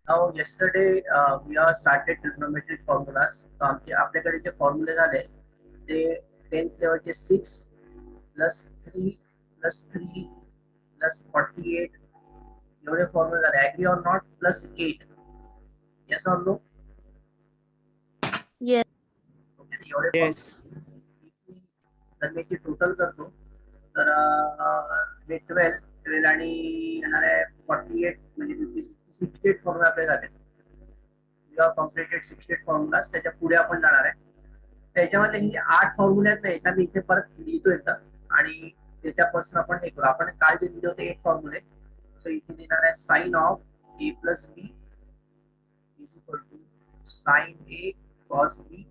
Now, yesterday we have started trigonometric formulas. So आपल्याकडे जे फॉर्म्युले झाले ते 10th लेवलचे 6 प्लस 3 प्लस 3 प्लस 48 एवढे फॉर्म्युले झाले. Agree or not plus 8. Yes or no? Yes. Okay, एवढे Yes. फॉर्म्युले तर मी टोटल करतो. तर हे 12 आणि येणार आहे 48 म्हणजे 68 फॉर्म्युला आपले झाले. We have completed 68 formulas. त्याच्या पुढे आपण जाणार आहे. त्याच्यामध्ये ही 8 फॉर्म्युले आहेत ना, एका मी इथे परत लिहितो एकदा आणि त्याच्यापासून आपण हे करू. आपण काल जे लिहिले होते 8 फॉर्म्युले, तर इथे लिहिणार आहे sine of A plus B is equal to sine A cos B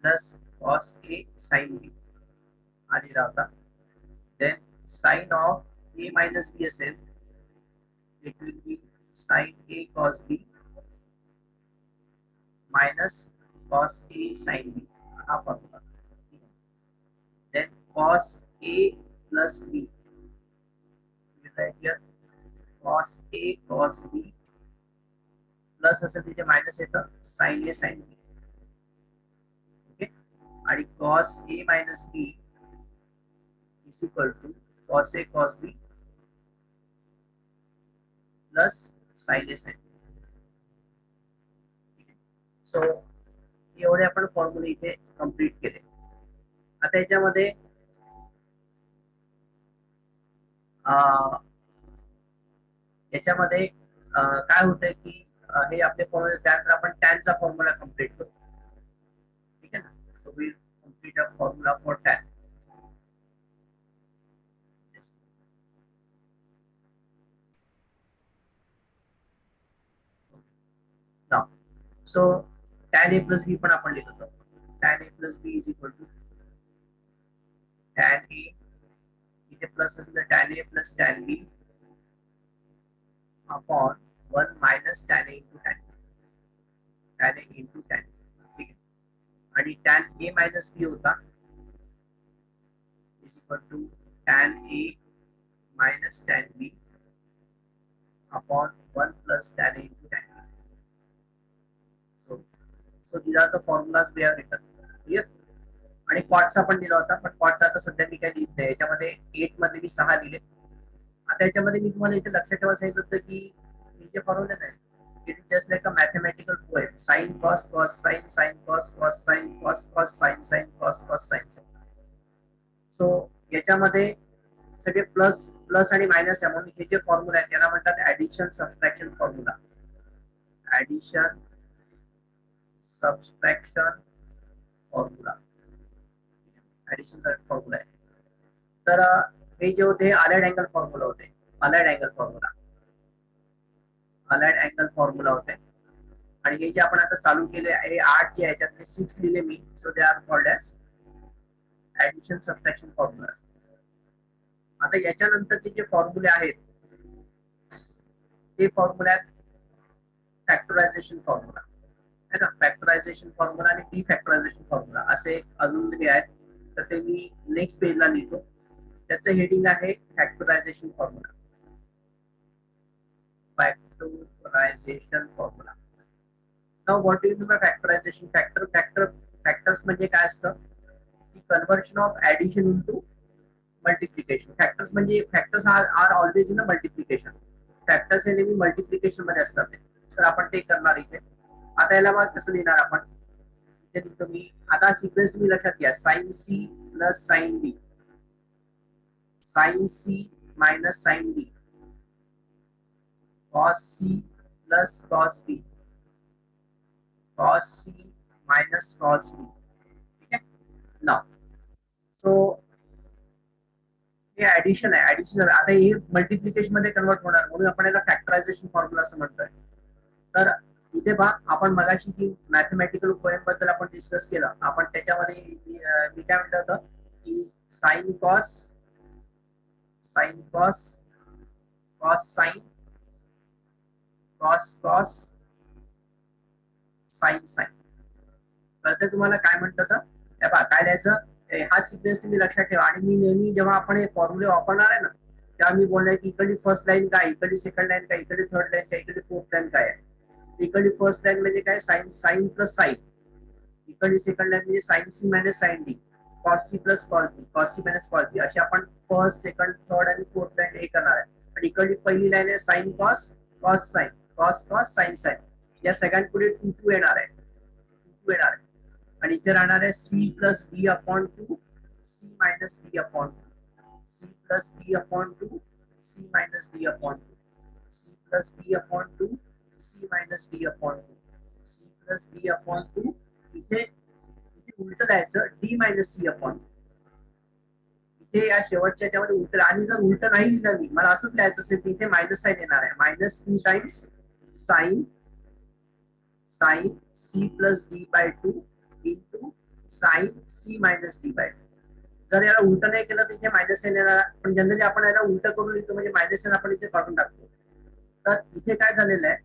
plus cos A sine B हा लिहिला होता. Then sine of A minus B असेल, it will be sine A cos B minus cos A sin B हा formula. Then cos A plus B, we write here cos A cos B plus असेल तिथे minus येतं sin A sin B. Okay, आणि cos A minus B is equal to cos A cos B plus sin A sin B. So एवढे आपण फॉर्म्युले इथे complete केले. आता याच्यामध्ये याच्यामध्ये काय होतंय की हे आपले फॉर्म्युले त्यानंतर आपण टॅनचा फॉर्म्युला कंप्लीट करू. ठीक आहे ना. So we complete a formula for tan. Now so tan a plus b पण आपण लिहित होतो. tan a plus b is equal to tan a, इथे प्लस असेल तर tan a plus tan b upon 1 minus tan a into tan b. tan a into tan b. ठीक आहे. आणि tan a minus b होता is equal to tan a minus tan b upon 1 plus tan a into tan b. So these are the formulas we have written. Clear? आणि क्वाडचा पण दिला होता, पण क्वाडचा आता सध्या मी काय लिहित नाही. याच्यामध्ये 8 मध्ये मी 6 लिहिले. आता याच्यामध्ये मी तुम्हाला इथे लक्षात ठेवायला सांगितलं होतं की हे जे फॉर्म्युले नाही, it is just like a mathematical poem. Sine cos cos sine sine cos cos sine cos cos sine sine cos cos sine sine. So याच्यामध्ये सगळे प्लस प्लस आणि मायनस आहे, म्हणून हे जे फॉर्म्युला आहेत त्याला म्हणतात addition subtraction formula. Addition subtraction formula. Addition formula आहे. तर हे जे होते अलाइड अँगल फॉर्म्युला होते. Allied angle formula, allied angle formula होते. आणि हे जे आपण आता चालू केले आहे 8 जे याच्यातले 6 लिहिले मी. So they are called as addition subtraction formula. आता याच्यानंतरचे जे फॉर्म्युले आहेत ते फॉर्म्युला फॅक्टरायझेशन फॉर्म्युला है ना. फॅक्टरायझेशन फॉर्म्युला आणि डिफॅक्टरायझेशन फॉर्म्युला असे अजून जे आहेत तर ते मी नेक्स्ट पेजला लिहितो. त्याचं हेडिंग आहे factorisation formula. Factorisation formula. Now what is the factorisation? Factors म्हणजे काय असतं की conversion of addition into multiplication. Factors are always in a multiplication. Factors हे नेहमी मल्टिप्लिकेशन मध्ये असतात. तर आपण ते करणार इथे. आता याला मग कसं लिहिणार आपण? इथे तुम्ही आता सिक्वेन्स तुम्ही लक्षात घ्या. Sign c plus sine B, sign C minus sine B, cos C plus cos बी, कॉस सी मायनस कॉस बी. ठीक आहे ना. सो हे ऍडिशन आहे. ऍडिशन आता हे मल्टिप्लिकेशन मध्ये कन्वर्ट होणार, म्हणून आपण याला फॅक्टरायझेशन फॉर्म्युला असं म्हणतोय. तर इथे पहा, आपण मगाशी जी मॅथमॅटिकल पोएम बद्दल आपण डिस्कस केलं, आपण त्याच्यामध्ये मी काय म्हटलं होतं की sine cos cos sine cos cos sine sine. कळतं तुम्हाला काय म्हटलं तर? हे पहा काय लिहायचं, हा सिक्वेन्स तुम्ही लक्षात ठेवा. आणि मी नेहमी जेव्हा आपण हे फॉर्म्युले वापरणार आहे ना, त्या मी बोलणार की इकडली फर्स्ट लाईन काय, इकडली सेकंड लाईन काय, इकडली थर्ड लाईन काय, इकडली फोर्थ लाईन काय आहे. इकडली फर्स्ट लाईन म्हणजे काय, साइन साइन प्लस साइन. इकडली सेकंड लाईन म्हणजे sine C minus sine D, cos C plus cos D, cos C minus cos D. अशी आपण फर्स्ट सेकंड थर्ड आणि फोर्थ लाईन हे करणार आहे. आणि इकडली पहिली लाईन आहे sine cos cos sine, cos cos sine sine. या सगळ्यांपुढे टू टू येणार आहे, टू येणार आहे. आणि इथे राहणार आहे C plus B upon two, C minus B upon two, c plus b upon 2, c minus d upon 2, c plus b upon 2, c minus d upon 2, c plus b upon 2. इथे इथे उलट लिहायचं d minus c upon 2. इथे या शेवटच्या याच्यामध्ये उलट, आणि जर उलट नाही लिहिलं मी, मला असंच लिहायचं असेल की इथे मायनस साइन येणार आहे, minus 2 times sine sine c plus d by 2 into sine c minus d by 2. जर याला उलट नाही केलं तर इथे मायनस साइन येणार, पण जनरली आपण याला उलट करून लिहितो म्हणजे मायनस साइन आपण इथे काढून टाकतो. तर इथे काय झालेलं आहे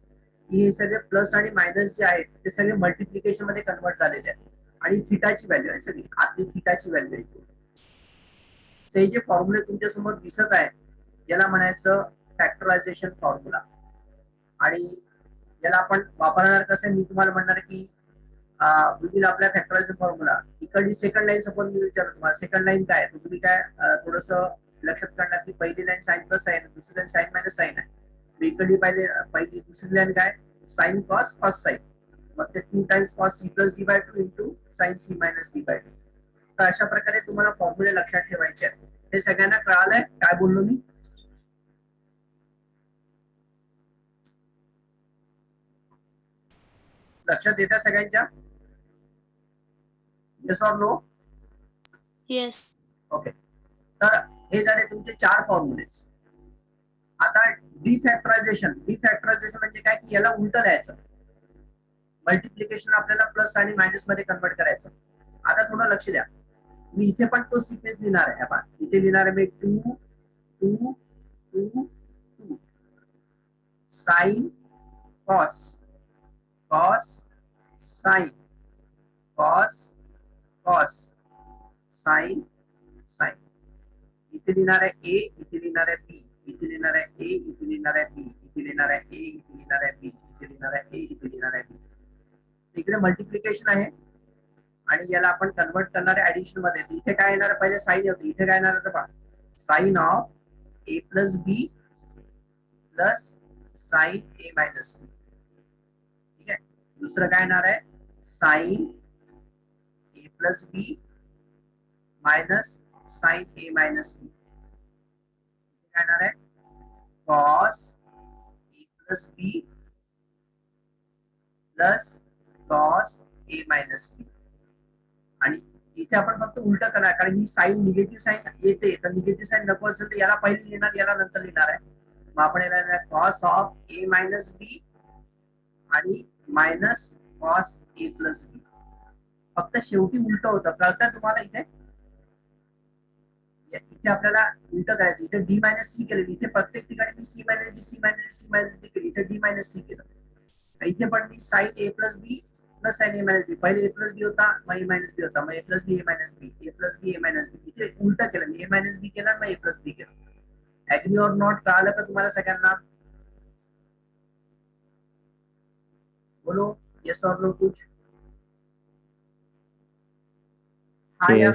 की हे सगळे प्लस आणि मायनस जे आहेत ते सगळे मल्टिप्लिकेशन मध्ये कन्वर्ट झालेले आहेत. आणि थिटाची व्हॅल्यू आहे सगळी, आतली थिटाची व्हॅल्यू आहे. हे जे फॉर्म्युले तुमच्या समोर दिसत आहे याला म्हणायचं फॅक्टरायझेशन फॉर्म्युला. आणि याला आपण वापरणार कसं, मी तुम्हाला म्हणणार की विल आपल्या फॅक्टरायझेशन फॉर्म्युला. इकडली सेकंड लाईन सपोज मी विचारतो तुम्हाला, सेकंड लाईन काय आहे, तुम्ही काय थोडस लक्षात करणार की पहिली लाईन साइन प्लस साइन, दुसरी लाईन साइन मायनस साइन आहे. इकडली पहिली दुसरी लाईन काय, साइन कॉस कॉस साइन. मग ते 2 times cos C plus d by 2 into sine C minus d by 2. तर अशा प्रकारे तुम्हाला फॉर्म्युले लक्षात ठेवायचे आहेत. हे सगळ्यांना कळालंय काय बोललो मी? लक्षात येत्या सगळ्यांच्या? Yes or no? Yes. Okay. तर हे झाले तुमचे 4 फॉर्म्युलेज. आता डिफॅक्टरायझेशन, डिफॅक्टरायझेशन म्हणजे काय की याला उलट लिहायचं. मल्टिप्लिकेशन आपल्याला प्लस आणि मायनस मध्ये कन्वर्ट करायचं. आता थोडं लक्ष द्या, मी इथे पण तो सिक्वेन्स लिहिणार आहे. आपण इथे लिहिणार आहे मी 2 2 2 2 sine cos cos sine cos cos sine sine. इथे लिहिणार आहे ए, इथे लिहिणार आहे बी, इथे लिहिणार आहे ए, इथे लिहिणार आहे बी, इथे लिहिणार आहे ए, इथे लिहिणार आहे बी, इथे लिहिणार आहे ए, इथे लिहिणार आहे बी. इकडे मल्टिप्लिकेशन आहे आणि याला आपण कन्वर्ट करणार आहे ऍडिशन मध्ये. इथे काय येणार, पहिले साइन होती, इथे काय येणार आहे पहा, sine of A plus B plus sine A minus B. ठीक आहे. दुसरं काय येणार आहे, sine A plus B minus sine A minus B. काय येणार आहे, cos A plus B plus cos A minus B. आणि इथे आपण फक्त उलट करणार, कारण ही साइन निगेटिव्ह साइन येते, तर निगेटिव्ह साइन नको असेल तर याला पहिले लिहिणार, याला नंतर लिहिणार आहे. मग आपण याला cos of A minus B आणि मायनस कॉस ए प्लस बी. फक्त शेवटी उलट होतं, कळतं तुम्हाला? इथे इथे आपल्याला उलट करायचं. इथे डी मायनस सी केलं, इथे प्रत्येक ठिकाणी मी C minus D C minus C minus D केली, इथे डी मायनस सी केलं. इथे पण मी sine A plus B plus sine A minus B, पहिले ए प्लस बी होता मग ए मायनस बी होता, मग ए प्लस बी ए मायनस बी, ए प्लस बी ए मायनस बी. इथे उलट केलं, मी ए मायनस बी केला मग ए प्लस बी केलं. Agree or not? कळालं का तुम्हाला सगळ्यांना? बोलो येस ऑर नो कुछ? हा या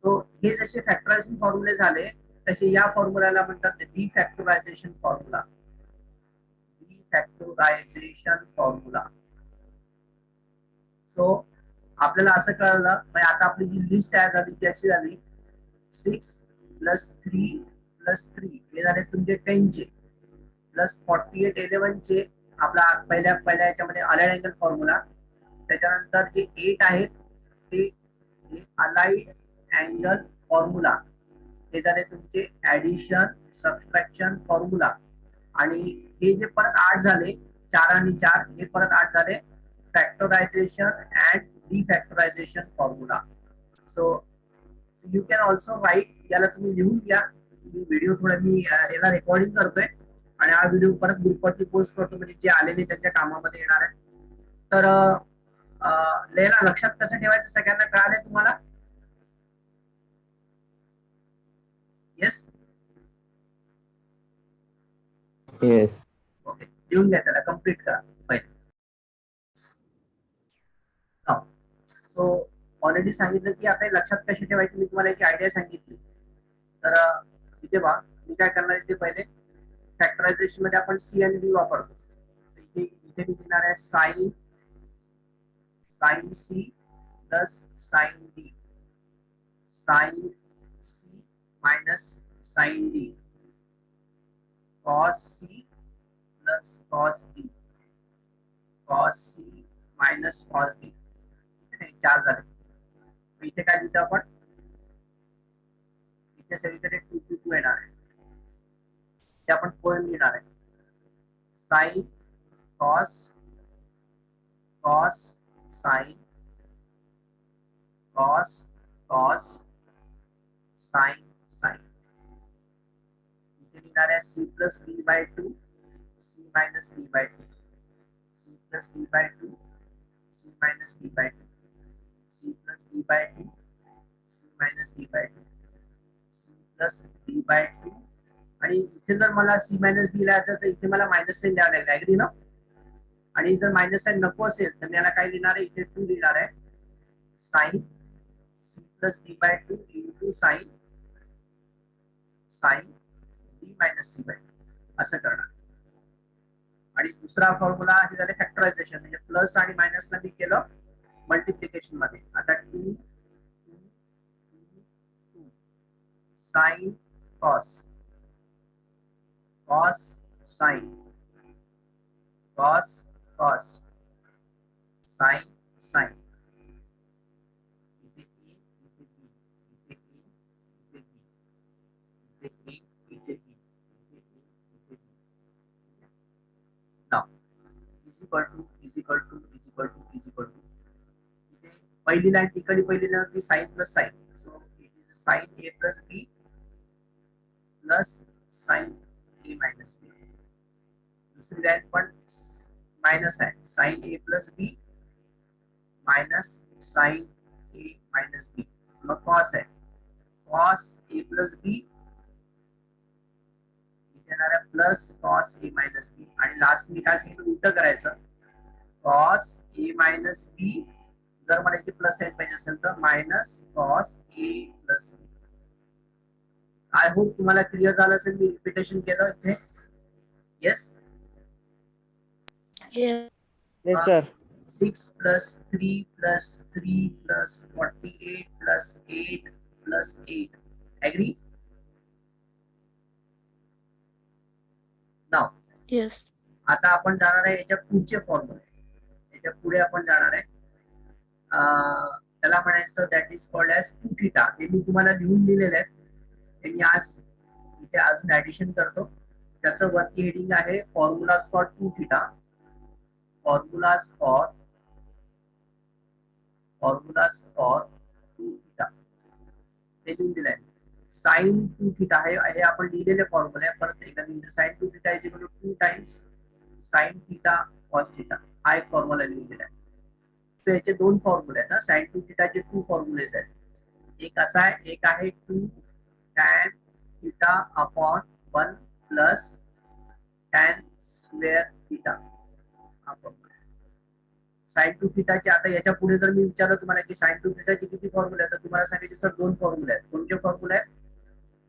तो हे जसे फॅक्टरायझेशन फॉर्म्युले झाले तसे या फॉर्म्युलाला म्हणतात डिफॅक्टरायझेशन फॉर्म्युला. डिफॅक्टरायझेशन फॉर्म्युला. सो आपल्याला असं कळलं, आता आपली जी लिस्ट तयार झाली ती अशी झाली, 6 प्लस 3 प्लस 3 हे झाले तुमचे 10 चे, प्लस 48 11 चे आपला पहिल्या याच्यामध्ये अलाइड अँगल फॉर्म्युला. त्याच्यानंतर जे 8 आहेत ते अलाइड अँगल फॉर्म्युला, हे झाले तुमचे ऍडिशन सबट्रॅक्शन फॉर्म्युला. आणि हे जे परत 8 झाले, 4 आणि 4 हे परत 8 झाले factorisation and defactorisation formula. So you can also write, याला तुम्ही लिहून घ्या. व्हिडिओ थोडा मी याला रेकॉर्डिंग करतोय आणि हा व्हिडिओ परत ग्रुपवरती पोस्ट करतो, म्हणजे जे आलेले त्यांच्या कामामध्ये येणार आहे. तर लिहायला लक्षात कसं ठेवायचं सगळ्यांना कळालंय तुम्हाला? येस. येस. ओके, लिहून घ्या, त्याला कम्प्लीट करा पहिले. सो ऑलरेडी सांगितलं की आता हे लक्षात कशी ठेवायची, मी तुम्हाला एक आयडिया सांगितली. तर इथे पहा, मी काय करणार इथे पहिले फॅक्टरायझेशन मध्ये आपण सी आणि बी वापरतो. इथे इथे मी लिहिणार आहे sine c plus sine d, sine C minus sine D, cos C plus cos D, cos C minus cos d. चार झाले. इथे काय लिहितो आपण, इथे सगळीकडे 2 2 2 येणार आहे. ते आपण पोएम लिहिणार आहे. Sine cos cos sine cos cos sine sine. इथे लिहिणार आहे C plus d by 2 c minus d by 2, c plus d by 2 c minus d by 2, c plus d by 2 c minus d by 2, c plus d by 2. आणि इथे जर मला C minus D लिहायचं तर इथे मला minus sign द्यावं लागेल, ऍग्री ना. आणि जर मायनस साइन नको असेल तर मी याला काय लिहिणार आहे, इथे 2 लिहिणार आहे. Sine c plus d by 2 into sine sine d minus c by 2 असं करणार. आणि दुसरा फॉर्म्युला हे झाले फॅक्टरायझेशन, म्हणजे प्लस आणि मायनसला मी केलं मल्टिप्लिकेशन मध्ये. आता 2 sine cos cos sine cos cos sine sine. इथे ए इथे बी इथे ए इथे बी इथे ए इथे बी इथे ए इथे B. Now is equal to is equal to is equal to is equal to. इथे पहिली लाईन तिकडे पहिली लाईन होती sine plus sine, so it is sine A plus B plus sine A minus B. दूसरी line पण minus है, sine A plus B minus sine A minus B. मग cos है, कॉस ए प्लस बी येणार आहे plus cos A minus B. आणि last मी काय सांगितलं, उलट करायचं. कॉस ए मायनस बी जर मला इथे प्लस साइन पाहिजे असेल तर minus cos A plus b. I hope तुम्हाला क्लिअर झालं असेल. मी रिपिटेशन केलं इथे. Yes Yes. Yes sir. 6 plus 3 plus 3 plus 48 plus 8 plus 8. Agree? Now, Yes. आता आपण जाणार आहे याच्या पुढचे फॉर्म्युले. याच्या पुढे आपण जाणार आहे, त्याला म्हणायचं that is called as 2 theta. हे मी तुम्हाला लिहून दिलेले आहे. हे मी आज इथे अजून ऍडिशन करतो. त्याचं वरती हेडिंग आहे formulas for 2 theta. Formulas for 2 theta ते लिहून दिलंय. साइन 2 थीटा हे आपण लिहिलेले फॉर्म्युला आहे. परत एकदा sine 2 theta is equal to 2 times sine theta cos theta. हा एक फॉर्म्युला लिहून दिलाय. तर याचे दोन फॉर्म्युले आहेत ना, साइन 2 थीटाचे 2 फॉर्म्युलेज आहेत. एक असा आहे, एक आहे 2 tan theta upon 1 plus tan square theta upon sign 2 थीटाचे. आता याच्या पुढे जर मी विचारलं तुम्हाला की साइन 2 थीटाचे किती फॉर्म्युले आहेत, तर तुम्हाला सांगायचे सर 2 फॉर्म्युले आहेत. कोणते फॉर्म्युले आहेत?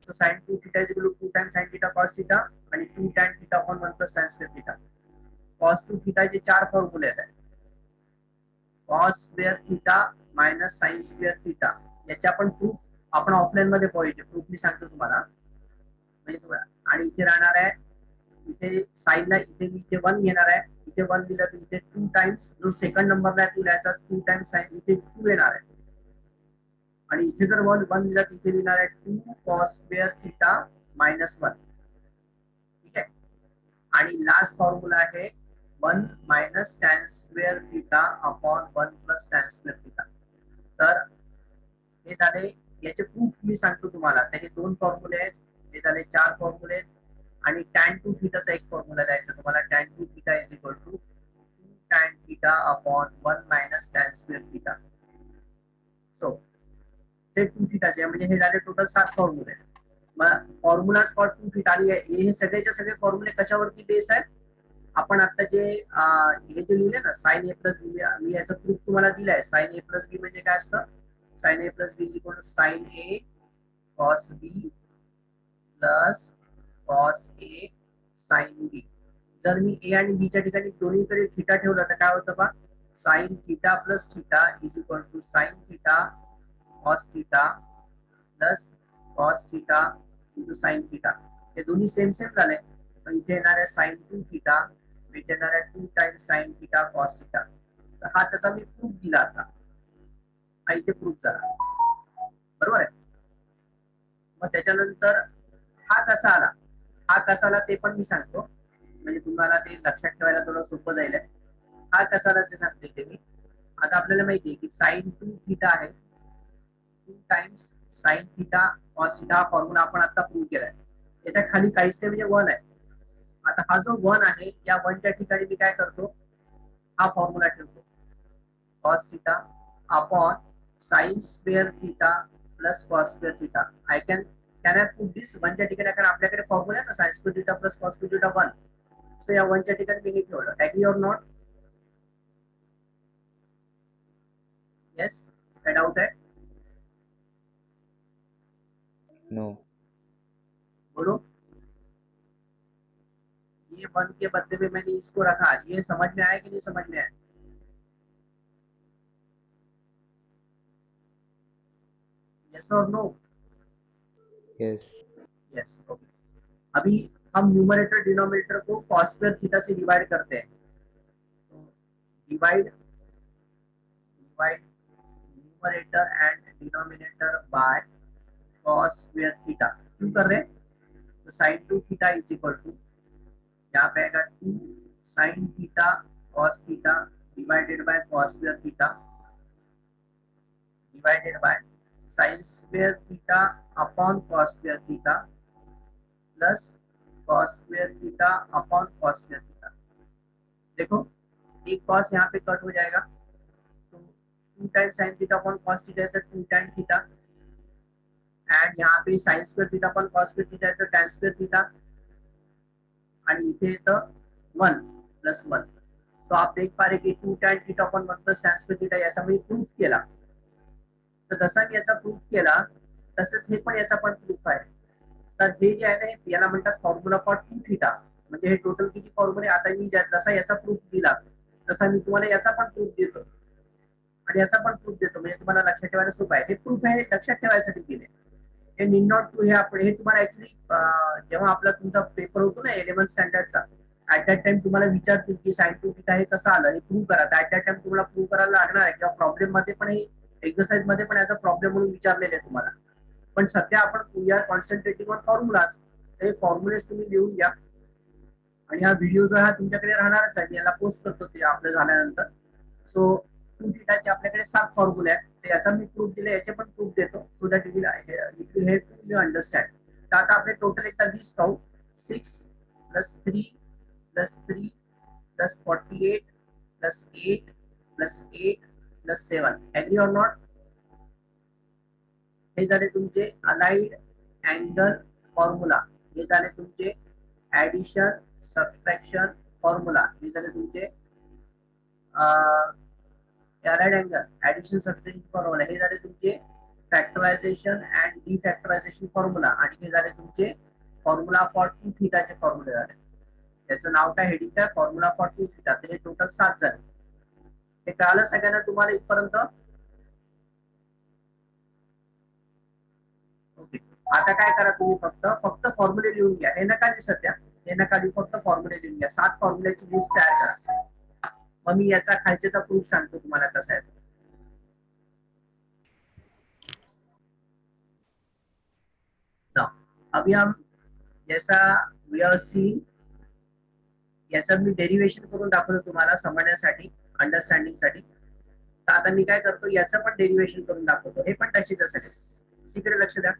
तर sine 2 theta is equal to 2 times sine theta cos theta आणि 2 tan theta upon 1 plus tan square theta. Cos 2 थीटाचे 4 फॉर्म्युले आहेत. Cos square theta minus sine square theta. याचे आपण प्रूफ आपण ऑफलाईन मध्ये पाहिजे. प्रूफ मी सांगतो तुम्हाला. म्हणजे तुम्हाला आणि इथे राहणार आहे, इथे साइनला इथे मी इथे 1 घेणार आहे. इथे 1 दिलं तर इथे 2 टाइम्स जो सेकंड नंबरला 2 लिहायचा 2 टाइम्स साइन इथे 2 येणार आहे. आणि इथे जर 1 दिलं तर इथे लिहिणार आहे 2 कॉस स्क्वेअर थीटा मायनस 1. ठीक आहे. आणि लास्ट फॉर्म्युला आहे 1 minus tan square theta upon 1 plus tan square theta. तर हे झाले याचे प्रूफ मी सांगतो तुम्हाला. त्याचे 2 फॉर्म्युले आहेत. हे झाले 4 फॉर्म्युले. आणि tan 2 थीटाचा एक फॉर्म्युला द्यायचा तुम्हाला. tan 2 theta is equal to 2 tan theta upon 1 minus tan square theta. So हे 2 थीटाचे म्हणजे हे झाले टोटल 7 फॉर्म्युले. मग फॉर्म्युलाज फॉर 2 थीटा आणि हे सगळेच्या सगळे फॉर्म्युले कशावरती बेस आहेत? आपण आता जे हे जे लिहिले ना साइन ए प्लस बी, मी याचा प्रूफ तुम्हाला दिलाय. साइन ए प्लस बी म्हणजे काय असतं? Sign A plus B equal sign A cos B plus cos A sine बी. जर मी ए आणि बीच्या ठिकाणी दोन्हीकडे थीटा ठेवला तर काय होतं बा? Sine theta plus theta is equal to sine theta cos theta plus cos theta into sine theta. हे दोन्ही सेम सेम झाले. मग इथे येणार आहे साइन 2 थीटा, इथे येणार आहे 2 times sine theta cos theta. तर हा त्याचा मी प्रूफ दिला आता. हा इथे प्रूफ झाला, बरोबर आहे. मग त्याच्यानंतर हा कसा आला, हा कसा आला ते पण मी सांगतो, म्हणजे तुम्हाला ते लक्षात ठेवायला थोडं सोपं जाईल. हा कसा आला ते सांगते ते मी. आता आपल्याला माहिती आहे की साइन 2 थीटा आहे, 2 times sine theta cos theta. हा फॉर्म्युला आपण आता प्रूव्ह केलाय. याच्या खाली काहीच नाही, म्हणजे 1 आहे. आता हा जो 1 आहे, या 1च्या ठिकाणी मी काय करतो, हा फॉर्म्युला ठेवतो, cos theta upon sine square theta plus cos square theta. Can I put this 1च्या ठिकाणी? कारण आपल्याकडे फॉर्म्युला आहे ना sine square theta plus cos square theta 1. So या 1च्या ठिकाणी मी हे ठेवलं. Agree or not? येस, काय डाऊट है? नो. बोलो. ये 1 के बदले में मैंने इसको रखा, ये समझ में आया कि नहीं समझ में आया? यस और नो? यस. Yes, okay. अभी हम न्यूमरेटर डिनोमिनेटर को कॉस स्क्वायर थीटा से डिवाइड करते हैं. तो divide numerator and denominator by cos square theta. क्यों कर रहे हैं? तो sine 2 theta is equal to, यहाँ पे आएगा 2 sine theta cos theta divided by cos square theta divided by sine square theta upon cos square theta plus cos square theta upon cos square theta. देखो एक cos यहाँ पे cut हो जाएगा, तो 2 times sine theta upon cos theta है, 2 time theta. And यहाँ पे sine square theta upon cos square theta है, टॅन स्क्वेअर थीटा. आणि इथे येतं 1 प्लस 1. तो आप देख पा रहे की 2 tan theta upon 1 plus tan square theta याचा मी प्रूफ केला. तर जसा मी याचा प्रूफ केला तसंच हे पण याचा पण प्रूफ आहे. तर हे जे आहे ना, याला म्हणतात फॉर्म्युला फॉर 2 थीटा. म्हणजे हे टोटल किती फॉर्म्युले? आता मी जसा याचा प्रूफ दिला तसा मी तुम्हाला याचा पण प्रूफ देतो आणि याचा पण प्रूफ देतो, म्हणजे तुम्हाला लक्षात ठेवायला सोपं आहे. हे प्रूफ आहे लक्षात ठेवायसाठी दिले. हे नीड नॉट टू, हे आपण हे तुम्हाला ऍक्च्युली जेव्हा आपला तुमचा पेपर होतो ना 11th स्टँडर्डचा, ऍट दॅट टाइम तुम्हाला विचारतील की साइन 2 थीटा हे कसं आलं, हे प्रूव्ह करा. ऍट दॅट टाइम तुम्हाला प्रूव्ह करायला लागणार आहे, किंवा प्रॉब्लेम मध्ये पण, हे एक्सरसाइज मध्ये पण याचा प्रॉब्लेम म्हणून विचारलेले आहे तुम्हाला. पण सध्या आपण we R concentrating on formulas. हे फॉर्म्युलेज तुम्ही लिहून घ्या. आणि हा व्हिडिओ जो आहे तुमच्याकडे राहणारच आहे, मी याला पोस्ट करतो ते आपलं झाल्यानंतर. सो 2 थीटाचे आपल्याकडे 7 फॉर्म्युले आहेत. तर याचा मी प्रूफ दिला, याचे पण प्रूफ देतो, so that it will help you understand. तर आता आपले टोटल एकदा लिस्ट पाहू. 6 plus 3 plus 3 plus 48 plus 8 plus 8 plus 7. Agree or not? हे झाले तुमचे अलाइड अँगल फॉर्म्युला. हे झाले तुमचे ऍडिशन सबट्रॅक्शन फॉर्म्युला. हे झाले तुमचे allied angle addition subtraction formula. हे झाले तुमचे फॅक्टरायझेशन अँड डिफॅक्टरायझेशन फॉर्म्युला. आणि हे झाले तुमचे फॉर्म्युला फॉर 2 थीटाचे फॉर्म्युले झाले. याचं नाव काय, हेडिंग काय? Formula for 2 theta. तर हे टोटल 7 झाले. हे कळालं सगळ्यांना तुम्हाला इथपर्यंत? ओके. आता काय करा तुम्ही, फक्त फॉर्म्युले लिहून घ्या. हे नका लिहू सध्या, हे नका लिहू, फक्त फॉर्म्युले लिहून घ्या. 7 फॉर्म्युल्याची लिस्ट तयार करा. मग मी याचा खालचेचा प्रूफ सांगतो तुम्हाला कसा आहे. अभी हम जैसा वी आर सीइंग, याचं मी डेरिवेशन करून दाखवतो तुम्हाला समजण्यासाठी, अंडरस्टँडिंग साठी. तर आता मी काय करतो, याचं पण डेरिवेशन करून दाखवतो. हे पण तशीच असेल. तिकडे लक्ष द्या.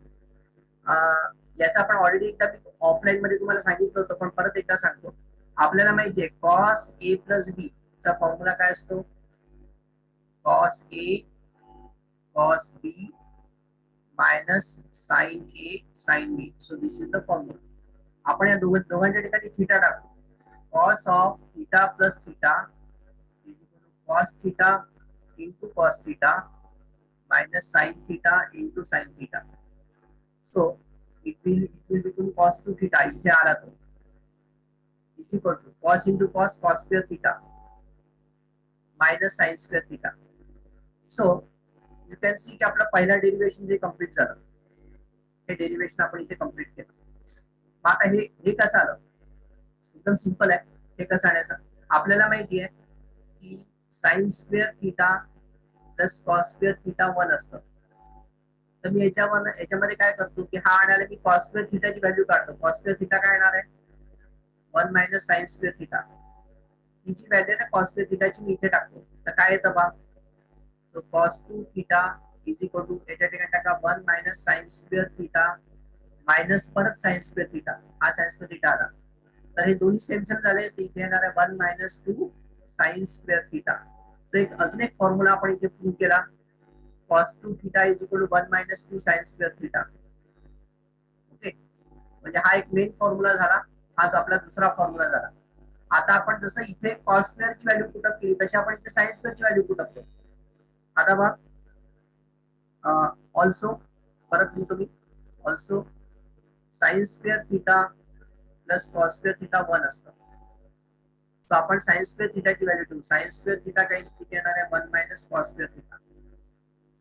याचा आपण ऑलरेडी एकदा मी ऑफलाईन मध्ये तुम्हाला सांगितलं होतं, पण परत एकदा सांगतो. आपल्याला माहितीये कॉस ए प्लस बी चा फॉर्म्युला काय असतो? Cos a cos B minus sine a sine b. So this is the formula. आपण या दोघांच्या ठिकाणी थिटा टाकू. Cos of theta plus theta is equal to cos theta into cos theta minus sine theta into sine theta. So it will become cos 2 theta इथे आला तो is equal to cos into cos cos square theta minus sin square theta. So you can see की आपलं पहिला derivation जे complete झालं हे derivation आपण इथे कंप्लीट केलं. मग आता हे कसं आलं? एकदम सिंपल आहे. हे कसं आणायचं? आपल्याला माहिती आहे की sin square theta plus cos square theta 1 असतं. तर मी याच्यामध्ये काय करतो की हा आणायला मी cos square theta ची व्हॅल्यू काढतो. cos square theta काय येणार आहे? 1 मायनस sin square theta. हिची व्हॅल्यू ना cos square theta ची मी इथे टाकतो. तर काय येतं बा? तो cos 2 theta is equal to याच्या ठिकाणी टाका 1 minus sin square theta minus परत sin square theta. हा sin square theta आला. तर हे दोन्ही सेम झाले. तर इथे येणार आहे 1 minus 2 sin square theta. So एक अजून एक फॉर्म्युला आपण इथे प्रूव्ह केला. cos 2 theta is equal to 1 minus 2 sin square theta. Okay, म्हणजे हा एक मेन फॉर्म्युला झाला. हा जो आपला दुसरा फॉर्म्युला झाला. आता आपण जसं इथे cos स्क्वेअर ची व्हॅल्यू पुटअप केली तशी आपण इथे sin स्क्वेअर ची व्हॅल्यू पुटअप केली. आता बघ ऑल्सो परत लिहितो मी also sin square theta plus cos square theta 1 असतं. सो आपण sin स्क्वेअर थिटाची व्हॅल्यू ठेवू. sin स्क्वेअर थिटा काही किती येणार आहे 1 minus cos square theta.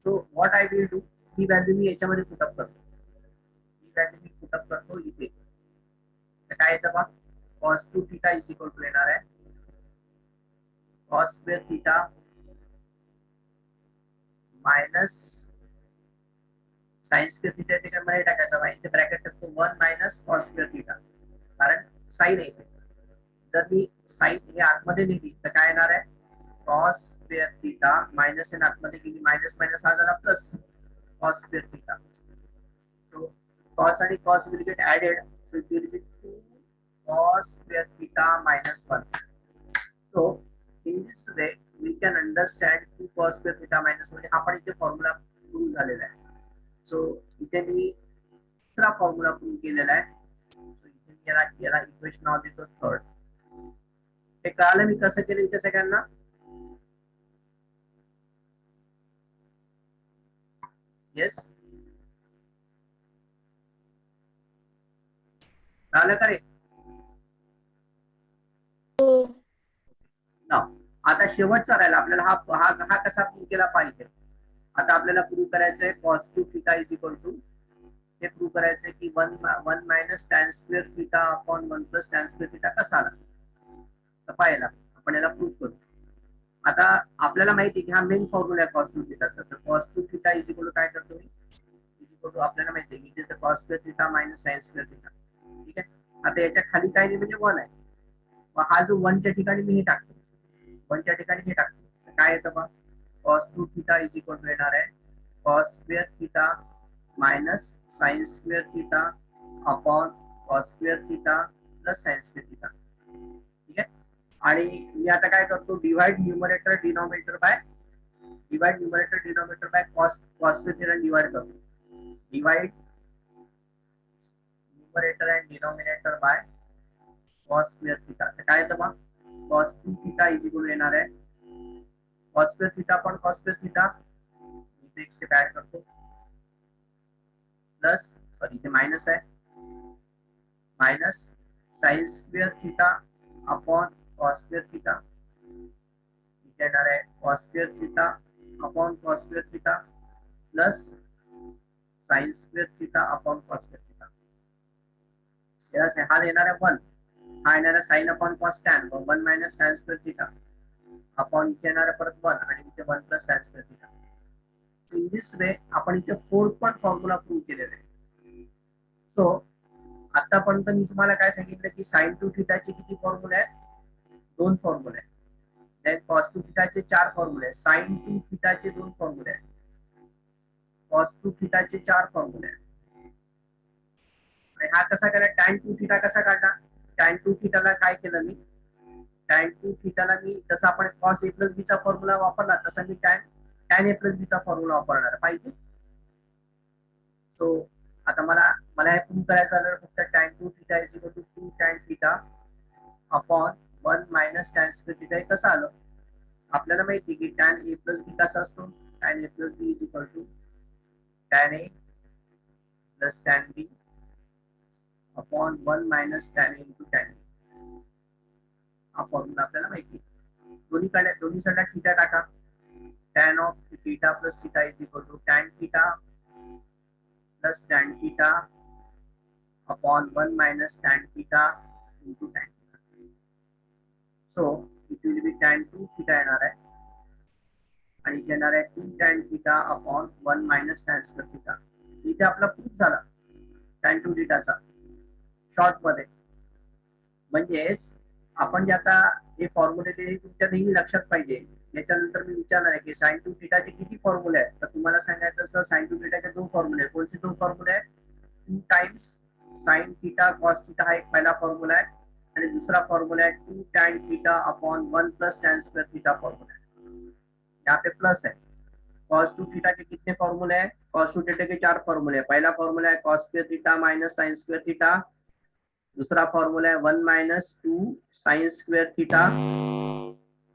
So what I will do, ही व्हॅल्यू मी याच्यामध्ये पुटअप करतो. ही व्हॅल्यू मी पुटअप करतो इथे. तर काय येतं बघ, cos 2 theta is equal to येणार आहे cos square theta minus sin square theta ठिकाणी मध्ये टाकायचं बघा. इथे ब्रॅकेट टाकतो 1 मायनस cos स्क्वेअर थीटा, कारण साइन आहे. जर मी साइन हे आतमध्ये लिहिली तर काय येणार आहे cos square theta minus in आतमध्ये गेली मायनस मायनस हा झाला plus cos square theta. So cos आणि cos will get added, so it will be 2 cos square theta minus 1. So in this way we can understand 2 cos square theta minus 1. हा पण इथे formula prove झालेला आहे. So इथे मी दुसरा formula prove केलेला आहे. So इथे मी याला इक्वेशन नाव देतो थर्ड. हे कळालं मी कसं केलं इथे सगळ्यांना? येस, कळालं का रे? हो. आता शेवटचा राहिला आपल्याला हा कसा प्रूव्ह केला पाहिजे. आता आपल्याला प्रूव्ह करायचंय cos 2 theta is equal to, हे प्रूव्ह करायचंय की 1 minus tan square theta upon 1 plus tan square theta कसा आला. तर पाहिला आपण याला प्रूव्ह करू. आता आपल्याला माहिती आहे की हा मेन फॉर्म्युला आहे cos 2 थीटाचा. तर cos 2 theta is equal to काय करतो मी, इज इक्वल टू आपल्याला माहिती आहे की इथे cos square theta minus sin square theta. ठीक आहे. आता याच्या खाली काय नाही म्हणजे 1 आहे. मग हा जो 1 च्या ठिकाणी मी हे टाकतो, 1 च्या ठिकाणी हे टाकतो. काय येतं मग cos 2 theta is equal to येणार आहे cos square theta minus sin square theta upon cos square theta plus sin square theta. ठीक आहे. आणि मी आता काय करतो, divide numerator denominator by cos square theta divide करतो. Divide numerator and denominator by cos square theta. तर काय येतं मग cos 2 थीटा इज इक्वल येणार आहे cos square theta upon cos square theta, इथे एक स्टेप ऐड करतो प्लस इथे माइनस आहे minus sin square theta upon cos square theta, इथे येणार आहे cos square theta upon cos square theta plus sin square theta upon cos square theta. हा येणार आहे 1, हा येणार आहे sin upon cos tan 1 minus tan square theta upon इथे येणार आहे परत 1 आणि इथे 1 plus tan square theta. In this way आपण इथे फोर्थ पण फॉर्म्युला प्रूव्ह केलेला आहे. सो आतापर्यंत मी तुम्हाला काय सांगितलं की sin 2 थीटाचे किती फॉर्म्युले आहेत, 2 फॉर्म्युले आहेत. देन cos 2 थीटाचे 4 फॉर्म्युले आहेत. sin 2 थीटाचे 2 फॉर्म्युले आहेत. cos 2 थीटाचे 4 फॉर्म्युले आहेत. आणि हा कसा केला, tan 2 थीटा कसा काढला. tan 2 थीटाला काय केलं मी, tan 2 थीटाला मी जसं आपण cos a प्लस b चा फॉर्म्युला वापरला तसा मी tan a प्लस b चा फॉर्म्युला वापरणार पाहिजे. सो आता मला मला हे प्रूव्ह करायचं झालं फक्त tan 2 theta is equal to 2 tan theta upon 1 minus tan square theta. हे कसं आलं? आपल्याला माहिती आहे की tan a प्लस बी कसा असतो? tan a plus B is equal to tan a plus tan b upon 1 minus tan a into tan b. हा फॉर्म्युला आपल्याला माहिती आहे. दोन्ही साईडला थीटा टाका. tan of theta plus theta is equal to tan theta plus tan theta upon 1 minus tan theta into tan theta. So it will be tan 2 theta येणार आहे आणि येणार आहे 2 tan theta upon 1 minus tan square theta. इथे आपला proof झाला tan 2 थीटाचा short मध्ये. म्हणजेच आपण जे आता हे फॉर्म्युले ते तुमच्या नेहमी लक्षात पाहिजे. याच्यानंतर मी विचारणार आहे की sin 2 थीटाचे किती फॉर्म्युले आहेत. तर तुम्हाला सांगायचं सर sin 2 थीटाचे 2 फॉर्म्युले आहेत. कोणते 2 फॉर्म्युले आहेत? 2 times sin theta cos theta हा एक पहिला फॉर्म्युला आहे आणि दूसरा फॉर्मूला है 2 tan theta upon 1 plus tan square theta formula है. यहाँ पे प्लस है. cos 2 थीटा के कितने फॉर्मूले हैं? cos 2 थीटा के 4 फॉर्मूले हैं. पहला फॉर्मूला है cos square theta minus sin square theta. दूसरा फॉर्मूला है 1 माइनस 2 sin स्क्वायर थीटा.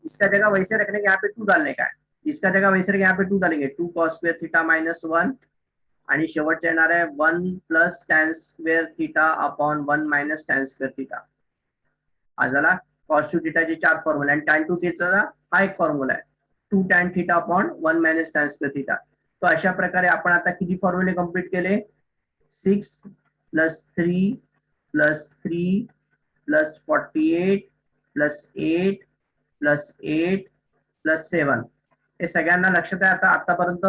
इसका जगह वैसे रखने के यहाँ पे 2 डालने का है. इसका जगह वैसे यहाँ पे 2 डालेंगे. 2 cos स्क्वायर थीटा माइनस 1 आणि शेवटचे येणार आहे 1 plus tan square theta upon 1 minus tan square theta. हा झाला cos 2 थीटाचे 4 फॉर्म्युला आणि tan 2 थीटाचा हा एक फॉर्म्युला आहे 2 tan theta upon 1 minus tan square theta. तो अशा प्रकारे आपण आता किती फॉर्म्युले कंप्लीट केले? 6 plus 3 plus 3 plus 48 plus 8 plus 8 plus 7. हे सगळ्यांना लक्षात आहे आता आतापर्यंत?